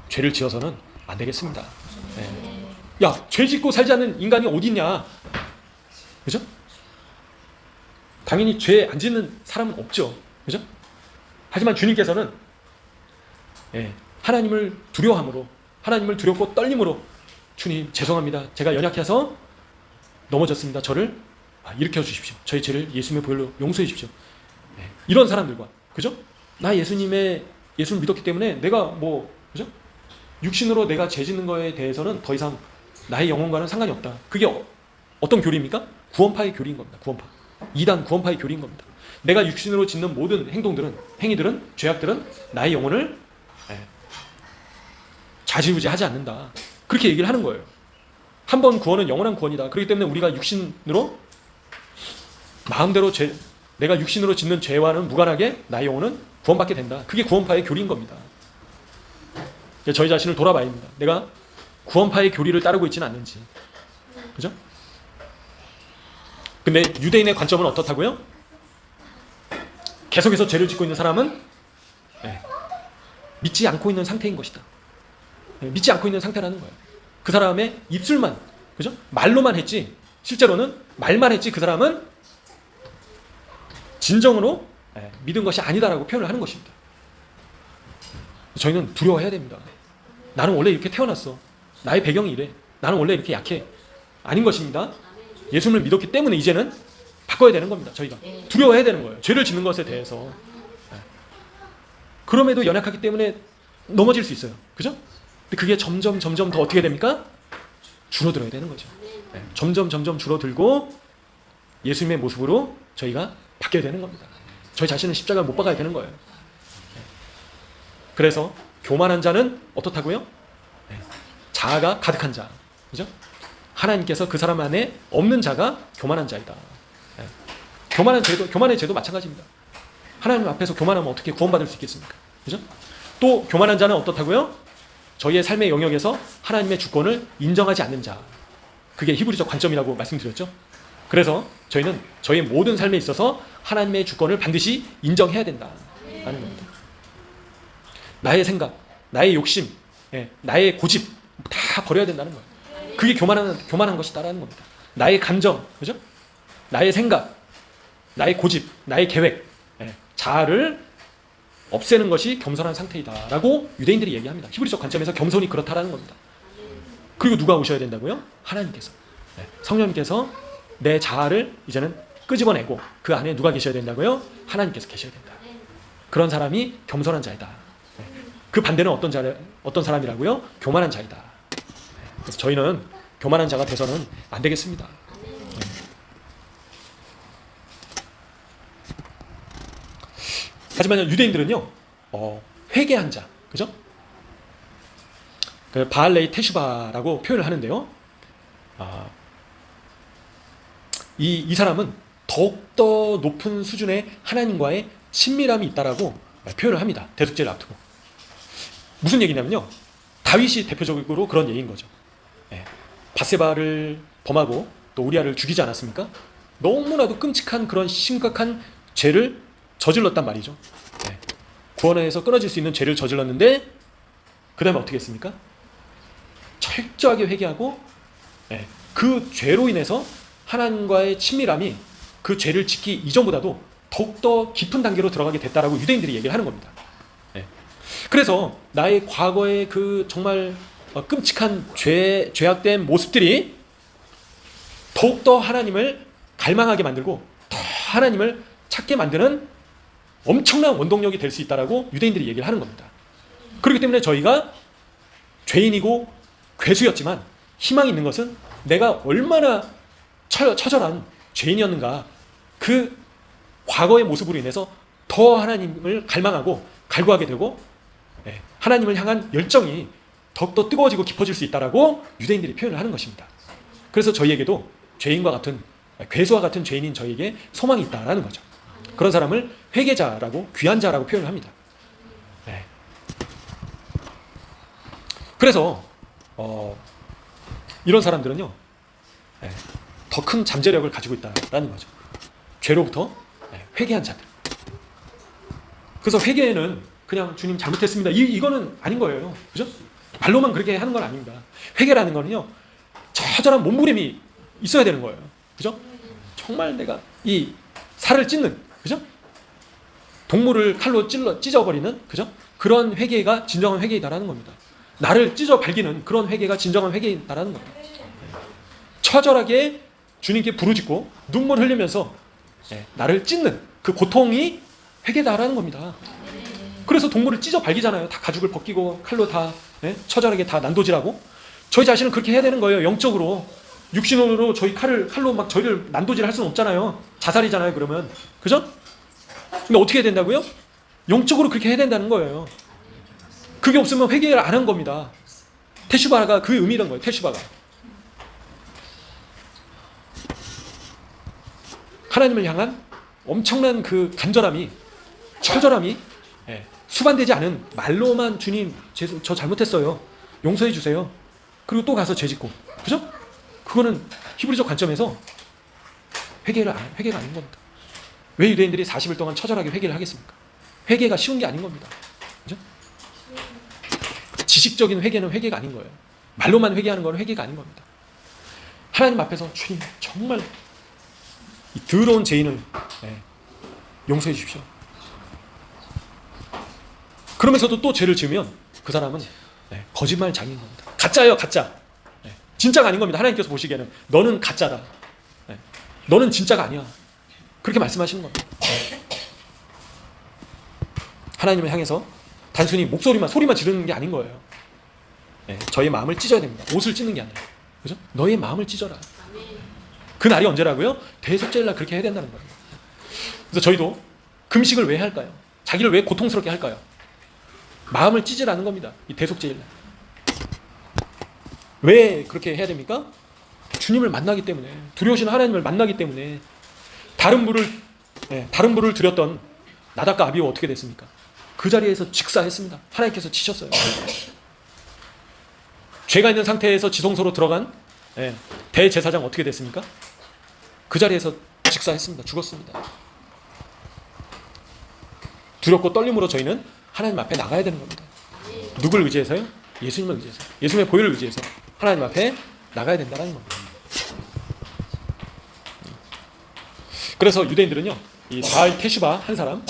죄를 지어서는 안 되겠습니다. 야, 죄 짓고 살지 않는 인간이 어디 있냐? 그죠? 당연히 죄 안 짓는 사람은 없죠. 그죠? 하지만 주님께서는 하나님을 두려워함으로, 하나님을 두렵고 떨림으로, 주님 죄송합니다, 제가 연약해서 넘어졌습니다, 저를 일으켜 주십시오, 저희 죄를 예수님의 보혈로 용서해 주십시오. 이런 사람들과, 그죠? 나 예수를 믿었기 때문에 내가 그죠? 육신으로 내가 죄 짓는 거에 대해서는 더 이상 나의 영혼과는 상관이 없다. 그게 어떤 교리입니까? 구원파의 교리인 겁니다. 구원파. 이단 구원파의 교리인 겁니다. 내가 육신으로 짓는 모든 행위들은, 죄악들은 나의 영혼을 좌지우지하지 않는다. 그렇게 얘기를 하는 거예요. 한 번 구원은 영원한 구원이다. 그렇기 때문에 우리가 육신으로 마음대로 내가 육신으로 짓는 죄와는 무관하게 나의 영혼은 구원받게 된다. 그게 구원파의 교리인 겁니다. 저희 자신을 돌아봐야 합니다. 내가 구원파의 교리를 따르고 있지는 않는지. 그죠? 근데 유대인의 관점은 어떻다고요? 계속해서 죄를 짓고 있는 사람은 믿지 않고 있는 상태인 것이다. 믿지 않고 있는 상태라는 거예요. 그 사람의 입술만, 그죠? 말로만 했지, 실제로는 말만 했지, 그 사람은 진정으로 믿은 것이 아니다라고 표현을 하는 것입니다. 저희는 두려워해야 됩니다. 나는 원래 이렇게 태어났어. 나의 배경이 이래. 나는 원래 이렇게 약해. 아닌 것입니다. 예수님을 믿었기 때문에 이제는 바꿔야 되는 겁니다. 저희가 두려워해야 되는 거예요. 죄를 짓는 것에 대해서. 그럼에도 연약하기 때문에 넘어질 수 있어요. 그죠? 근데 그게 점점 더 어떻게 됩니까? 줄어들어야 되는 거죠. 점점 줄어들고 예수님의 모습으로 저희가 바뀌어야 되는 겁니다. 저희 자신은 십자가를 못 박아야 되는 거예요. 그래서 교만한 자는 어떻다고요? 자아가 가득한 자. 그죠? 하나님께서 그 사람 안에 없는 자가 교만한 자이다. 교만의 죄도 마찬가지입니다. 하나님 앞에서 교만하면 어떻게 구원받을 수 있겠습니까? 그죠? 또 교만한 자는 어떻다고요? 저희의 삶의 영역에서 하나님의 주권을 인정하지 않는 자. 그게 히브리적 관점이라고 말씀드렸죠. 그래서 저희는 저희의 모든 삶에 있어서 하나님의 주권을 반드시 인정해야 된다라는 겁니다. 나의 생각, 나의 욕심, 나의 고집 다 버려야 된다는 거예요. 그게 교만한 것이다라는 겁니다. 나의 감정, 그죠? 나의 생각, 나의 고집, 나의 계획, 자아를 없애는 것이 겸손한 상태이다라고 유대인들이 얘기합니다. 히브리적 관점에서 겸손이 그렇다라는 겁니다. 그리고 누가 오셔야 된다고요? 하나님께서. 성령님께서 내 자아를 이제는 끄집어내고 그 안에 누가 계셔야 된다고요? 하나님께서 계셔야 된다. 그런 사람이 겸손한 자이다. 그 반대는 어떤 사람이라고요? 교만한 자이다. 그래서 저희는 교만한 자가 돼서는 안 되겠습니다. 하지만 유대인들은요, 회개한 자, 그죠? 바알레이 테슈바라고 표현을 하는데요. 이 사람은 더욱더 높은 수준의 하나님과의 친밀함이 있다라고 표현을 합니다. 대속죄를 앞두고. 무슨 얘기냐면요, 다윗이 대표적으로 그런 얘기인 거죠. 밧세바를 범하고 또 우리아를 죽이지 않았습니까? 너무나도 끔찍한 그런 심각한 죄를 저질렀단 말이죠. 구원에서 끊어질 수 있는 죄를 저질렀는데 그 다음에 어떻게 했습니까? 철저하게 회개하고 그 죄로 인해서 하나님과의 친밀함이 그 죄를 짓기 이전보다도 더욱더 깊은 단계로 들어가게 됐다라고 유대인들이 얘기를 하는 겁니다. 그래서 나의 과거의 그 정말 끔찍한 죄악된 모습들이 더욱더 하나님을 갈망하게 만들고 더 하나님을 찾게 만드는 엄청난 원동력이 될 수 있다라고 유대인들이 얘기를 하는 겁니다. 그렇기 때문에 저희가 죄인이고 괴수였지만 희망이 있는 것은 내가 얼마나 처절한 죄인이었는가, 그 과거의 모습으로 인해서 더 하나님을 갈망하고 갈구하게 되고 하나님을 향한 열정이 더욱더 뜨거워지고 깊어질 수 있다라고 유대인들이 표현을 하는 것입니다. 그래서 저희에게도 죄인과 같은, 괴수와 같은 죄인인 저희에게 소망이 있다라는 거죠. 그런 사람을 회개자라고, 귀한 자라고 표현을 합니다. 그래서 이런 사람들은요, 더 큰 잠재력을 가지고 있다라는 거죠. 죄로부터 회개한 자들. 그래서 회개는 그냥 주님 잘못했습니다, 이거는 아닌 거예요. 그죠? 말로만 그렇게 하는 건 아닙니다. 회개라는 거는요, 처절한 몸부림이 있어야 되는 거예요. 그죠? 정말 내가 이 살을 찢는, 그죠? 동물을 칼로 찢어버리는, 그죠? 그런 회개가 진정한 회개이다라는 겁니다. 나를 찢어 발기는 그런 회개가 진정한 회개이다라는 겁니다. 처절하게 주님께 부르짖고 눈물 흘리면서 나를 찢는 그 고통이 회개다라는 겁니다. 그래서 동물을 찢어 발기잖아요. 다 가죽을 벗기고 칼로 다 처절하게 다 난도질하고. 저희 자신은 그렇게 해야 되는 거예요. 영적으로. 육신으로 저희 칼로 막 저희를 난도질할 수는 없잖아요. 자살이잖아요, 그러면. 그죠? 근데 어떻게 해야 된다고요? 영적으로 그렇게 해야 된다는 거예요. 그게 없으면 회개를 안 한 겁니다. 테슈바가 그 의미란 거예요. 테슈바가. 하나님을 향한 엄청난 그 간절함이, 처절함이 수반되지 않은 말로만 주님 저 잘못했어요, 용서해 주세요, 그리고 또 가서 죄짓고, 그죠? 그거는 히브리적 관점에서 회개가 아닌 겁니다. 왜 유대인들이 40일 동안 처절하게 회개를 하겠습니까? 회개가 쉬운 게 아닌 겁니다. 그죠? 지식적인 회개는 회개가 아닌 거예요. 말로만 회개하는 건 회개가 아닌 겁니다. 하나님 앞에서 주님 정말 이 더러운 죄인을 용서해 주십시오. 그러면서도 또 죄를 지으면 그 사람은 거짓말장인 겁니다. 가짜예요, 가짜. 진짜가 아닌 겁니다. 하나님께서 보시기에는 너는 가짜다, 너는 진짜가 아니야, 그렇게 말씀하시는 겁니다. 하나님을 향해서 단순히 소리만 지르는 게 아닌 거예요. 저의 마음을 찢어야 됩니다. 옷을 찢는 게 아니라. 그죠? 너의 마음을 찢어라. 그 날이 언제라고요? 대속죄일날 그렇게 해야 된다는 거예요. 그래서 저희도 금식을 왜 할까요? 자기를 왜 고통스럽게 할까요? 마음을 찢으라는 겁니다. 이 대속죄일날. 왜 그렇게 해야 됩니까? 주님을 만나기 때문에, 두려우신 하나님을 만나기 때문에. 다른 불을 드렸던 나답과 아비후가 어떻게 됐습니까? 그 자리에서 직사했습니다. 하나님께서 치셨어요. 죄가 있는 상태에서 지성소로 들어간 대제사장 어떻게 됐습니까? 그 자리에서 직사했습니다. 죽었습니다. 두렵고 떨림으로 저희는 하나님 앞에 나가야 되는 겁니다. 누굴 의지해서요? 예수님을 의지해서, 예수님의 보혈을 의지해서 하나님 앞에 나가야 된다는 겁니다. 그래서 유대인들은요, 이 바알 테슈바 한 사람,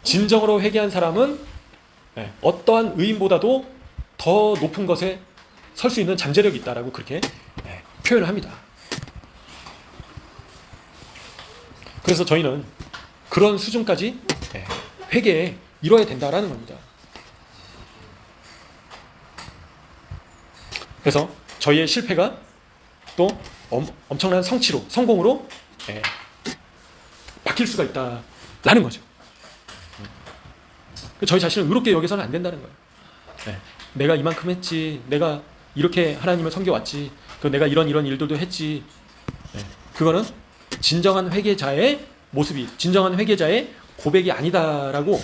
진정으로 회개한 사람은 어떠한 의인보다도 더 높은 것에 설 수 있는 잠재력이 있다라고 그렇게 표현을 합니다. 그래서 저희는 그런 수준까지 회개에 이뤄야 된다라는 겁니다. 그래서 저희의 실패가 또 엄청난 성공으로 바뀔 수가 있다라는 거죠. 저희 자신을 의롭게 여기서는 안 된다는 거예요. 내가 이만큼 했지, 내가 이렇게 하나님을 섬겨왔지, 내가 이런 일들도 했지, 그거는 진정한 회개자의 모습이, 진정한 회개자의 고백이 아니다라고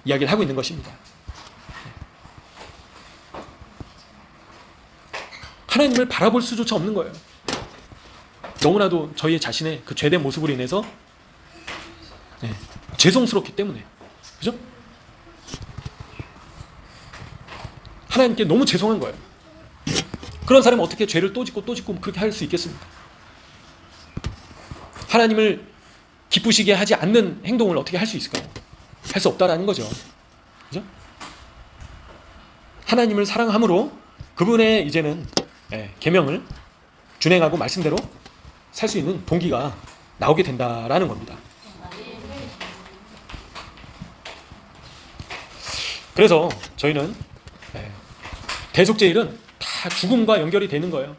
이야기를 하고 있는 것입니다. 하나님을 바라볼 수조차 없는 거예요. 너무나도 저희 자신의 그 죄된 모습으로 인해서 죄송스럽기 때문에, 그죠? 하나님께 너무 죄송한 거예요. 그런 사람은 어떻게 죄를 또 짓고 또 짓고 그렇게 할 수 있겠습니까? 하나님을 기쁘시게 하지 않는 행동을 어떻게 할 수 있을까요? 할 수 없다라는 거죠. 그죠? 하나님을 사랑함으로 그분의 이제는 계명을 준행하고 말씀대로 살 수 있는 동기가 나오게 된다라는 겁니다. 그래서 저희는 대속죄일은 다 죽음과 연결이 되는 거예요.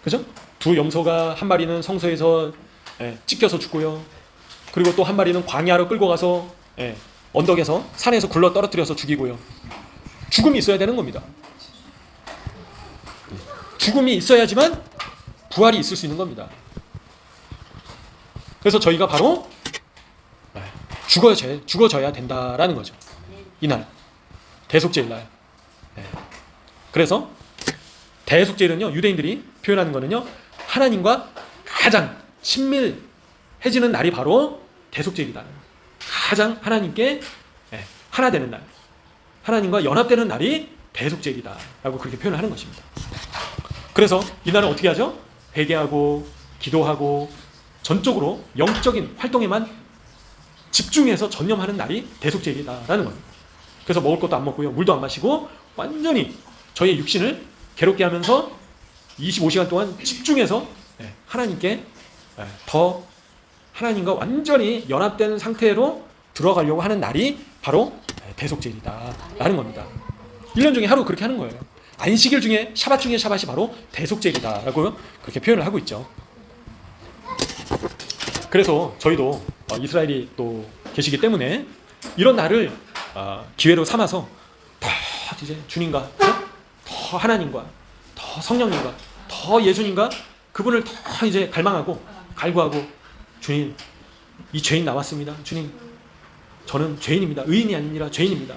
그죠? 두 염소가 한 마리는 성소에서 찢겨서 죽고요. 그리고 또 한 마리는 광야로 끌고 가서 언덕에서 산에서 굴러 떨어뜨려서 죽이고요. 죽음이 있어야 되는 겁니다. 죽음이 있어야지만 부활이 있을 수 있는 겁니다. 그래서 저희가 바로 죽어져야 된다라는 거죠. 이날 대속죄일 날. 그래서 대속죄일은요, 유대인들이 표현하는 거는요, 하나님과 가장 친밀해지는 날이 바로 대속죄일이다. 가장 하나님께 하나 되는 날, 하나님과 연합되는 날이 대속죄일이다 라고 그렇게 표현을 하는 것입니다. 그래서 이날은 어떻게 하죠? 회개하고 기도하고 전적으로 영적인 활동에만 집중해서 전념하는 날이 대속죄일이다라는 거예요. 그래서 먹을 것도 안 먹고요, 물도 안 마시고 완전히 저의 육신을 괴롭게 하면서 25시간 동안 집중해서 하나님께 더 하나님과 완전히 연합된 상태로 들어가려고 하는 날이 바로 대속죄일이다라는 겁니다. 1년 중에 하루 그렇게 하는 거예요. 안식일 중에 샤밧 중에 샤밧이 바로 대속죄일이다라고 그렇게 표현을 하고 있죠. 그래서 저희도 이스라엘이 또 계시기 때문에 이런 날을 기회로 삼아서 더 이제 주님과 더 하나님과 더 성령님과 더 예수님과 그분을 더 이제 갈망하고 갈구하고, 주님, 이 죄인 나왔습니다. 주님, 저는 죄인입니다. 의인이 아니라 죄인입니다.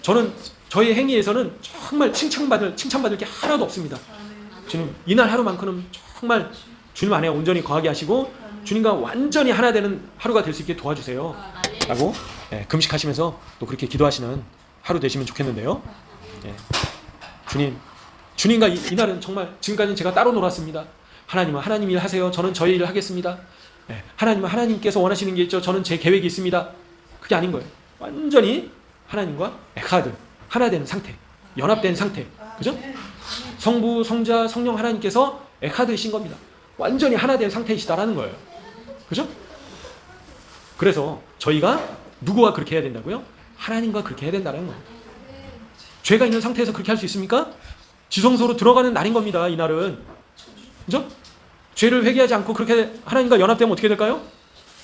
저는 저의 행위에서는 정말 칭찬받을 게 하나도 없습니다. 주님, 이날 하루만큼은 정말 주님 안에 온전히 거하게 하시고 주님과 완전히 하나 되는 하루가 될 수 있게 도와주세요 라고 금식하시면서 또 그렇게 기도하시는 하루 되시면 좋겠는데요. 주님과 이날은 정말 지금까지는 제가 따로 놀았습니다. 하나님은 하나님 일 하세요. 저는 저의 일을 하겠습니다. 하나님은 하나님께서 원하시는 게 있죠. 저는 제 계획이 있습니다. 그게 아닌 거예요. 완전히 하나님과 에카드, 하나 되는 상태, 연합된 상태, 그죠? 성부, 성자, 성령 하나님께서 에카드이신 겁니다. 완전히 하나 된 상태이시다라는 거예요. 그죠? 그래서 저희가 누구와 그렇게 해야 된다고요? 하나님과 그렇게 해야 된다는 거예요. 죄가 있는 상태에서 그렇게 할 수 있습니까? 지성소로 들어가는 날인 겁니다. 이날은. 그죠? 죄를 회개하지 않고 그렇게 하나님과 연합되면 어떻게 될까요?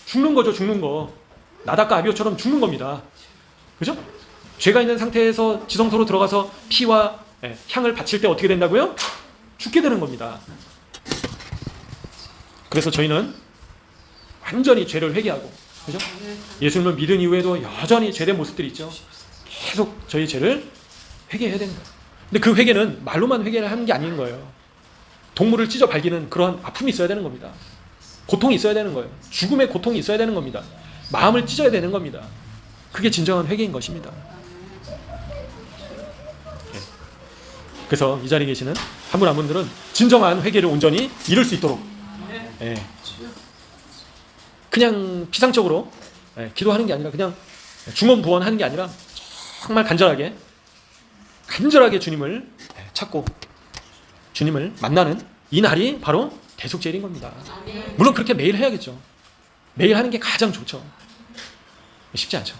죽는 거죠. 죽는 거. 나답과 아비오처럼 죽는 겁니다. 그죠? 죄가 있는 상태에서 지성소로 들어가서 피와 향을 바칠 때 어떻게 된다고요? 죽게 되는 겁니다. 그래서 저희는 완전히 죄를 회개하고, 그죠? 예수님을 믿은 이후에도 여전히 죄된 모습들이 있죠. 계속 저희 죄를 회개해야 되는 거예요. 근데 그 회개는 말로만 회개를 하는 게 아닌 거예요. 동물을 찢어 발기는 그런 아픔이 있어야 되는 겁니다. 고통이 있어야 되는 거예요. 죽음의 고통이 있어야 되는 겁니다. 마음을 찢어야 되는 겁니다. 그게 진정한 회개인 것입니다. 그래서 이 자리에 계시는 한 분 한 분들은 진정한 회개를 온전히 이룰 수 있도록 그냥 피상적으로 기도하는 게 아니라, 그냥 중언부언하는 게 아니라 정말 간절하게 주님을 찾고 주님을 만나는 이 날이 바로 대속죄일인 겁니다. 물론 그렇게 매일 해야겠죠. 매일 하는 게 가장 좋죠. 쉽지 않죠.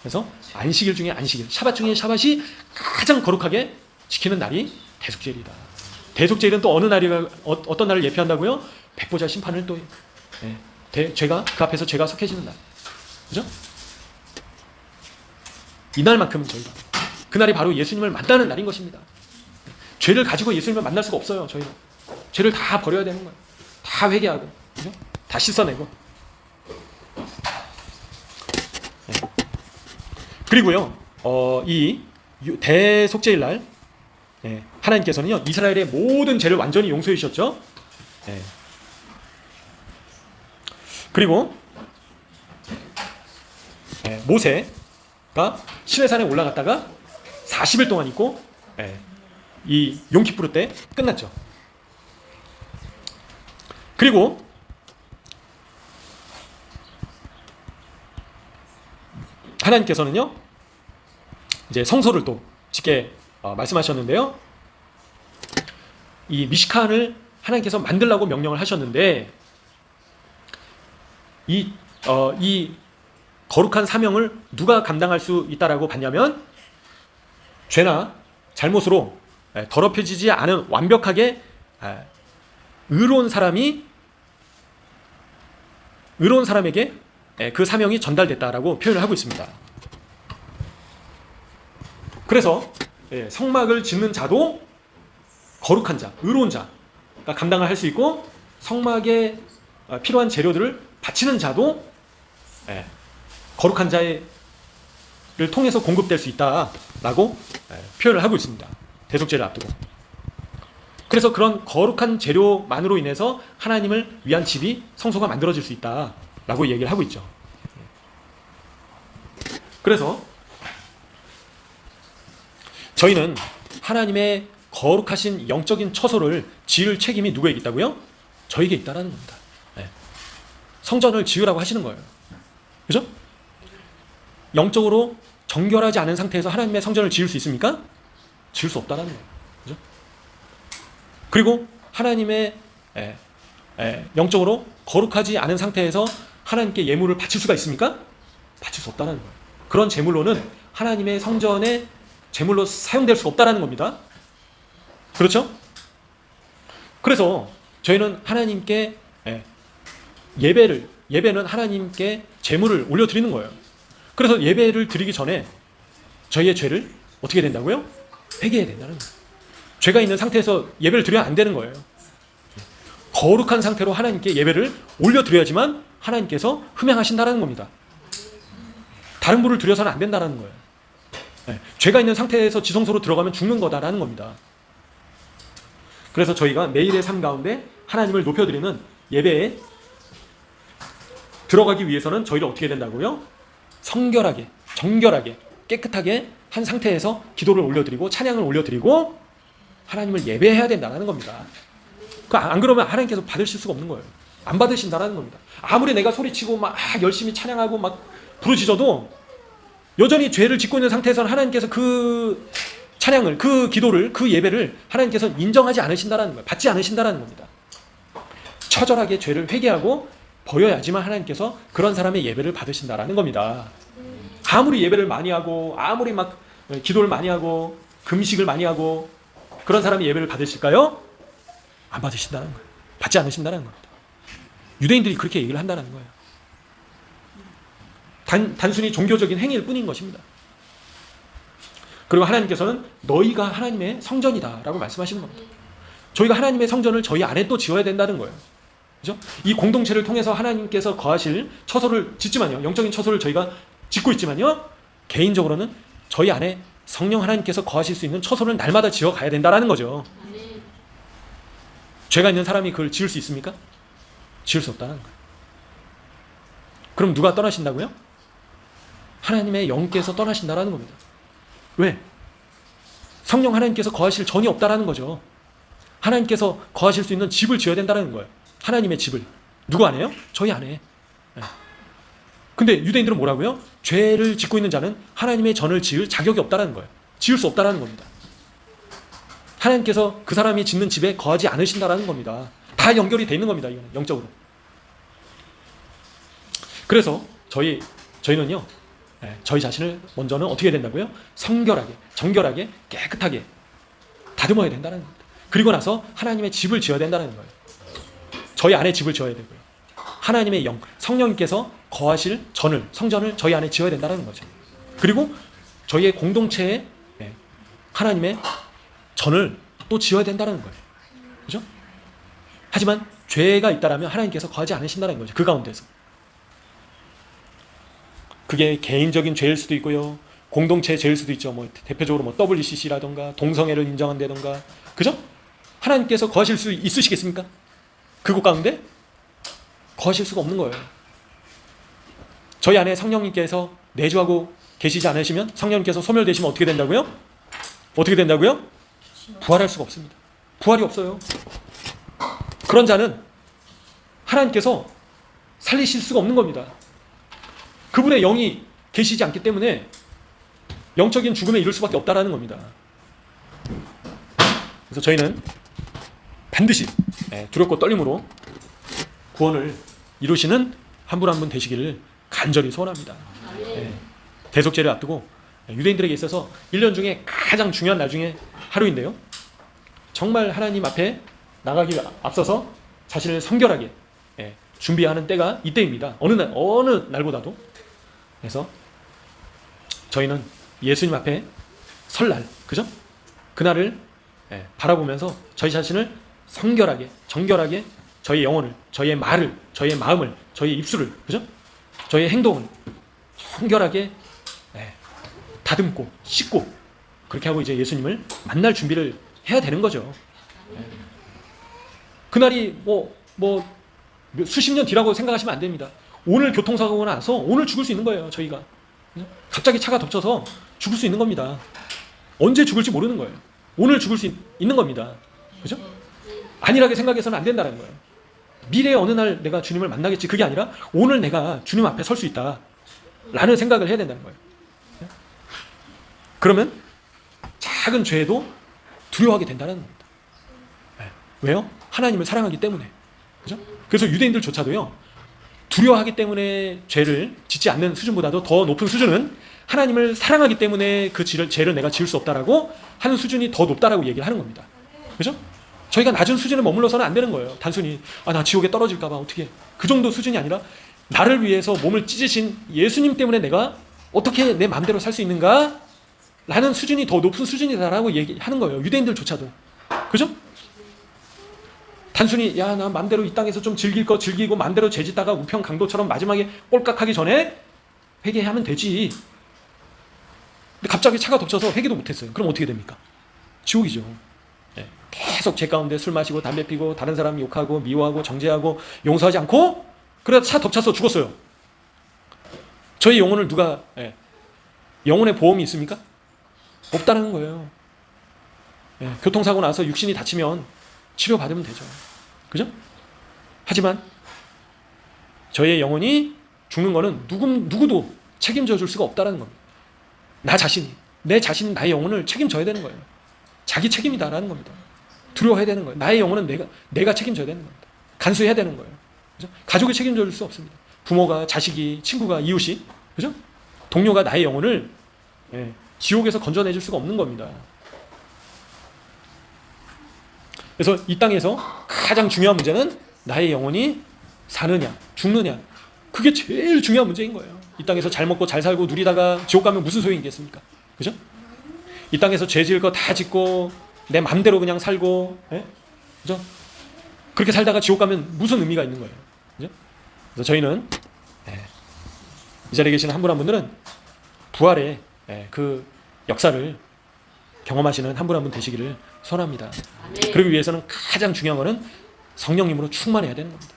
그래서 안식일 중에 안식일, 샤밧 중에 샤밧이 가장 거룩하게 지키는 날이 대속죄일이다. 대속죄일은 또 어떤 날을 예표한다고요? 백보자 심판을 또 죄가 그 앞에서 죄가 속해지는 날, 그죠? 이날만큼은 저희가 그날이 바로 예수님을 만나는 날인 것입니다. 죄를 가지고 예수님을 만날 수가 없어요. 저희는 죄를 다 버려야 되는 거예요. 다 회개하고, 그죠? 다 씻어내고. 그리고요, 이 대속죄일 날 하나님께서는요 이스라엘의 모든 죄를 완전히 용서해 주셨죠. 그리고 모세가 시내산에 올라갔다가 40일 동안 있고 이 용키푸르 때 끝났죠. 그리고 하나님께서는요 이제 성소를 또 짓게 말씀하셨는데요. 이 미시칸을 하나님께서 만들라고 명령을 하셨는데 이 거룩한 사명을 누가 감당할 수 있다라고 봤냐면 죄나 잘못으로 더럽혀지지 않은 완벽하게 의로운 사람에게 그 사명이 전달됐다라고 표현을 하고 있습니다. 그래서 성막을 짓는 자도 거룩한 자, 의로운 자가 감당을 할 수 있고 성막에 필요한 재료들을 바치는 자도 거룩한 자를 통해서 공급될 수 있다라고 표현을 하고 있습니다. 대속죄를 앞두고. 그래서 그런 거룩한 재료만으로 인해서 하나님을 위한 집이 성소가 만들어질 수 있다라고 얘기를 하고 있죠. 그래서 저희는 하나님의 거룩하신 영적인 처소를 지을 책임이 누구에게 있다고요? 저에게 있다라는 겁니다. 성전을 지으라고 하시는 거예요. 그죠? 영적으로 정결하지 않은 상태에서 하나님의 성전을 지을 수 있습니까? 지을 수 없다라는 거예요. 그죠? 그리고 하나님의 영적으로 거룩하지 않은 상태에서 하나님께 예물을 바칠 수가 있습니까? 바칠 수 없다는 거예요. 그런 제물로는 하나님의 성전의 제물로 사용될 수 없다는 겁니다. 그렇죠? 그래서 저희는 하나님께 예배는 하나님께 제물을 올려드리는 거예요. 그래서 예배를 드리기 전에 저희의 죄를 어떻게 된다고요? 회개해야 된다는 거예요. 죄가 있는 상태에서 예배를 드려야 안 되는 거예요. 거룩한 상태로 하나님께 예배를 올려드려야지만 하나님께서 흠양하신다는 겁니다. 다른 불을 드려서는 안 된다는 거예요. 죄가 있는 상태에서 지성소로 들어가면 죽는 거다라는 겁니다. 그래서 저희가 매일의 삶 가운데 하나님을 높여드리는 예배에 들어가기 위해서는 저희를 어떻게 된다고요? 성결하게, 정결하게, 깨끗하게 한 상태에서 기도를 올려드리고 찬양을 올려드리고 하나님을 예배해야 된다는 겁니다. 안 그러면 하나님께서 받으실 수가 없는 거예요. 안 받으신다는 겁니다. 아무리 내가 소리치고 막 열심히 찬양하고 막 부르짖어도 여전히 죄를 짓고 있는 상태에서는 하나님께서 그 찬양을, 그 기도를, 그 예배를 하나님께서 인정하지 않으신다는 거예요. 받지 않으신다는 겁니다. 처절하게 죄를 회개하고 버려야지만 하나님께서 그런 사람의 예배를 받으신다라는 겁니다. 아무리 예배를 많이 하고 아무리 막 기도를 많이 하고 금식을 많이 하고 그런 사람의 예배를 받으실까요? 안 받으신다는 거예요. 받지 않으신다는 겁니다. 유대인들이 그렇게 얘기를 한다는 거예요. 단순히 종교적인 행위일 뿐인 것입니다. 그리고 하나님께서는 너희가 하나님의 성전이다라고 말씀하시는 겁니다. 저희가 하나님의 성전을 저희 안에 또 지어야 된다는 거예요. 그죠? 이 공동체를 통해서 하나님께서 거하실 처소를 짓지만요. 영적인 처소를 저희가 짓고 있지만요. 개인적으로는 저희 안에 성령 하나님께서 거하실 수 있는 처소를 날마다 지어 가야 된다는 거죠. 죄가 있는 사람이 그걸 지을 수 있습니까? 지을 수 없다는 거예요. 그럼 누가 떠나신다고요? 하나님의 영께서 떠나신다는 겁니다. 왜? 성령 하나님께서 거하실 전이 없다는 거죠. 하나님께서 거하실 수 있는 집을 지어야 된다는 거예요. 하나님의 집을. 누구 안에요? 저희 안에. 근데 유대인들은 뭐라고요? 죄를 짓고 있는 자는 하나님의 전을 지을 자격이 없다는 거예요. 지을 수 없다는 겁니다. 하나님께서 그 사람이 짓는 집에 거하지 않으신다는 겁니다. 다 연결이 돼 있는 겁니다. 이거는 영적으로. 그래서 저희는요. 저희 자신을 먼저는 어떻게 해야 된다고요? 성결하게, 정결하게, 깨끗하게 다듬어야 된다는 겁니다. 그리고 나서 하나님의 집을 지어야 된다는 거예요. 저희 안에 집을 지어야 되고요. 하나님의 영, 성령님께서 거하실 성전을 저희 안에 지어야 된다는 거죠. 그리고 저희의 공동체에 하나님의 전을 또 지어야 된다는 거예요. 그죠? 하지만 죄가 있다라면 하나님께서 거하지 않으신다는 거죠. 그 가운데서. 그게 개인적인 죄일 수도 있고요. 공동체 죄일 수도 있죠. 뭐 대표적으로 뭐 WCC라던가 동성애를 인정한다던가, 그죠? 하나님께서 거하실 수 있으시겠습니까? 그곳 가운데 거하실 수가 없는 거예요. 저희 안에 성령님께서 내주하고 계시지 않으시면, 성령님께서 소멸되시면 어떻게 된다고요? 어떻게 된다고요? 부활할 수가 없습니다. 부활이 없어요. 그런 자는 하나님께서 살리실 수가 없는 겁니다. 그분의 영이 계시지 않기 때문에 영적인 죽음에 이를 수밖에 없다라는 겁니다. 그래서 저희는 반드시 두렵고 떨림으로 구원을 이루시는 한 분 한 분 되시기를 간절히 소원합니다. 대속죄를 앞두고 유대인들에게 있어서 1년 중에 가장 중요한 날 중에 하루인데요, 정말 하나님 앞에 나가기 앞서서 자신을 성결하게 준비하는 때가 이때입니다. 어느 날보다도. 그래서 저희는 예수님 앞에 설날, 그죠? 그날을 바라보면서 저희 자신을 성결하게, 정결하게, 저희 영혼을, 저희의 말을, 저희의 마음을, 저희의 입술을, 그죠? 저희의 행동을 성결하게 다듬고 씻고 그렇게 하고 이제 예수님을 만날 준비를 해야 되는 거죠. 그날이 뭐 수십 년 뒤라고 생각하시면 안 됩니다. 오늘 교통사고가 나서 오늘 죽을 수 있는 거예요. 저희가 갑자기 차가 덮쳐서 죽을 수 있는 겁니다. 언제 죽을지 모르는 거예요. 오늘 죽을 수 있는 겁니다. 그죠? 안일하게 생각해서는 안 된다는 거예요. 미래의 어느 날 내가 주님을 만나겠지, 그게 아니라 오늘 내가 주님 앞에 설 수 있다 라는 생각을 해야 된다는 거예요. 그러면 작은 죄에도 두려워하게 된다는 겁니다. 왜요? 하나님을 사랑하기 때문에. 그죠? 그래서 유대인들조차도요, 두려워하기 때문에 죄를 짓지 않는 수준보다도 더 높은 수준은 하나님을 사랑하기 때문에 그 죄를 내가 지을 수 없다라고 하는 수준이 더 높다라고 얘기를 하는 겁니다. 그죠? 저희가 낮은 수준에 머물러서는 안 되는 거예요. 단순히 나 지옥에 떨어질까 봐 어떻게, 그 정도 수준이 아니라 나를 위해서 몸을 찢으신 예수님 때문에 내가 어떻게 내 마음대로 살 수 있는가 라는 수준이 더 높은 수준이다라고 얘기하는 거예요. 유대인들조차도. 그죠? 단순히 나 마음대로 이 땅에서 좀 즐길 거 즐기고 마음대로 죄짓다가 우편 강도처럼 마지막에 꼴깍하기 전에 회개하면 되지. 근데 갑자기 차가 덮쳐서 회개도 못했어요. 그럼 어떻게 됩니까? 지옥이죠. 계속 죄 가운데 술 마시고 담배 피고 다른 사람 욕하고 미워하고 정죄하고 용서하지 않고 그래서 차 덮쳐서 죽었어요. 저희 영혼을 누가 영혼의 보험이 있습니까? 없다는 거예요. 교통사고 나서 육신이 다치면 치료받으면 되죠. 그죠? 하지만 저희의 영혼이 죽는 거는 누구도 책임져 줄 수가 없다는 겁니다. 내 자신이 나의 영혼을 책임져야 되는 거예요. 자기 책임이다라는 겁니다. 두려워해야 되는 거예요. 나의 영혼은 내가 책임져야 되는 겁니다. 간수해야 되는 거예요. 그죠? 가족이 책임져 줄 수 없습니다. 부모가, 자식이, 친구가, 이웃이, 그죠? 동료가 나의 영혼을 지옥에서 건져내줄 수가 없는 겁니다. 그래서 이 땅에서 가장 중요한 문제는 나의 영혼이 사느냐, 죽느냐. 그게 제일 중요한 문제인 거예요. 이 땅에서 잘 먹고 잘 살고 누리다가 지옥 가면 무슨 소용이 있겠습니까? 그죠? 이 땅에서 죄 지을 거 다 짓고 내 맘대로 그냥 살고, 그죠? 그렇게 살다가 지옥 가면 무슨 의미가 있는 거예요. 그죠? 그래서 저희는 이 자리에 계시는 한 분 한 분들은 부활의 그 역사를 경험하시는 한 분 한 분 되시기를 소원합니다. 그러기 위해서는 가장 중요한 것은 성령님으로 충만해야 되는 겁니다.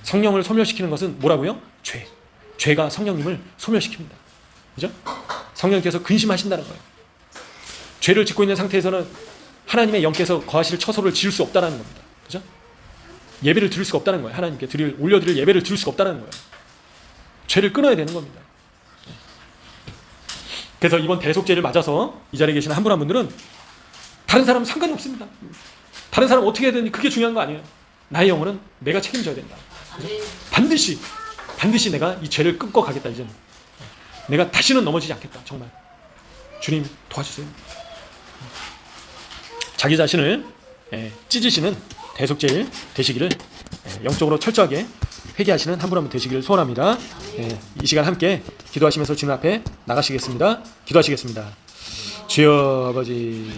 성령을 소멸시키는 것은 뭐라고요? 죄가 성령님을 소멸시킵니다. 그죠? 성령님께서 근심하신다는 거예요. 죄를 짓고 있는 상태에서는 하나님의 영께서 거하실 처소를 지을 수 없다는 겁니다. 그죠? 예배를 드릴 수가 없다는 거예요. 하나님께 올려드릴 예배를 드릴 수가 없다는 거예요. 죄를 끊어야 되는 겁니다. 그래서 이번 대속죄를 맞아서 이 자리에 계시는 한 분 한 분들은 다른 사람은 상관이 없습니다. 다른 사람 어떻게 해야 되는지 그게 중요한 거 아니에요. 나의 영혼은 내가 책임져야 된다. 반드시 내가 이 죄를 끊고 가겠다. 이제는 내가 다시는 넘어지지 않겠다. 정말 주님 도와주세요. 자기 자신을 찢으시는 대속죄일 되시기를 영적으로 철저하게 회개하시는 한 분 한 분 되시기를 소원합니다. 이 시간 함께 기도하시면서 주님 앞에 나가시겠습니다. 기도하시겠습니다. 주여 아버지,